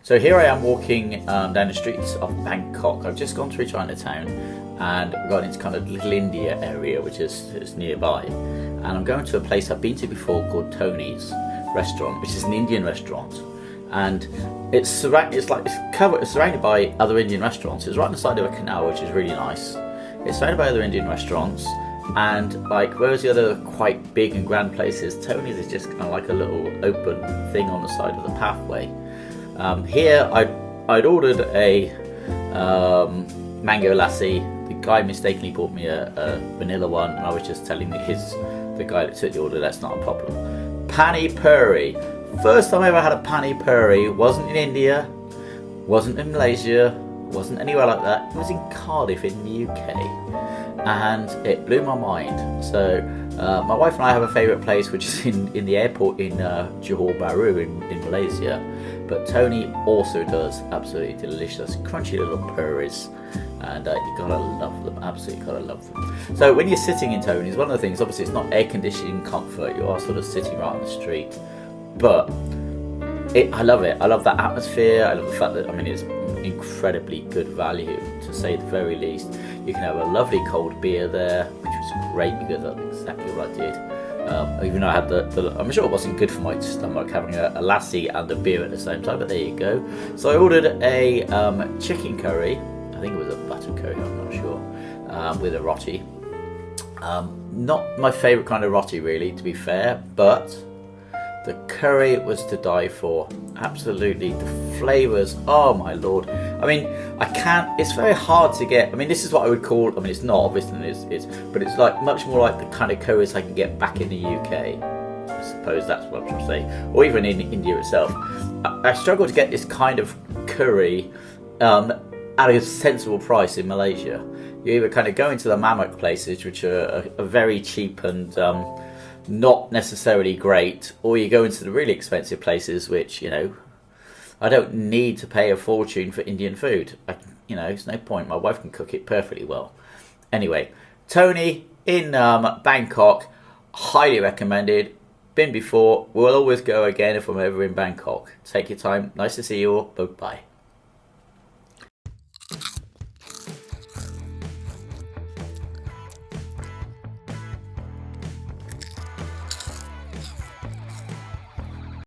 So here I am walking down the streets of Bangkok. I've just gone through Chinatown and got into kind of Little India area, which is nearby. And I'm going to a place I've been to before called Tony's restaurant, which is an Indian restaurant. And it's surrounded by other Indian restaurants. It's right on the side of a canal, which is really nice. It's surrounded by other Indian restaurants. And like, whereas the other quite big and grand places, Tony's is just kind of like a little open thing on the side of the pathway. Here I'd ordered a mango lassi. The guy mistakenly bought me a vanilla one, and I was just telling the guy that took the order that's not a problem. Pani puri. First time I ever had a pani puri. Wasn't in India, wasn't in Malaysia, wasn't anywhere like that. It was in Cardiff in the UK, and it blew my mind. So my wife and I have a favourite place, which is in the airport in Johor Bahru in Malaysia. But Tony also does absolutely delicious, crunchy little puris, and you gotta love them, absolutely gotta love them. So when you're sitting in Tony's, one of the things, obviously it's not air conditioning comfort, you are sort of sitting right on the street, but I love it. I love that atmosphere. I love the fact that, I mean, it's incredibly good value, to say the very least. You can have a lovely cold beer there, which was great because that's exactly what I did. Even though I had I'm sure it wasn't good for my stomach having a lassi and a beer at the same time, but there you go. So I ordered a chicken curry. I think it was a butter curry, I'm not sure, with a roti. Not my favourite kind of roti, really, to be fair, but the curry was to die for. Absolutely, the flavours, oh my lord. I mean, it's very hard to get. I mean, this is what I would call, I mean, it's not, obviously, but it's like much more like the kind of curries I can get back in the UK. I suppose that's what I'm trying to say. Or even in India itself. I struggle to get this kind of curry at a sensible price in Malaysia. You either kind of go into the mamak places, which are very cheap and not necessarily great, or you go into the really expensive places, which, you know, I don't need to pay a fortune for Indian food. There's no point. My wife can cook it perfectly well. Anyway, Tony in Bangkok, highly recommended. Been before, will always go again if I'm ever in Bangkok. Take your time. Nice to see you all. Bye.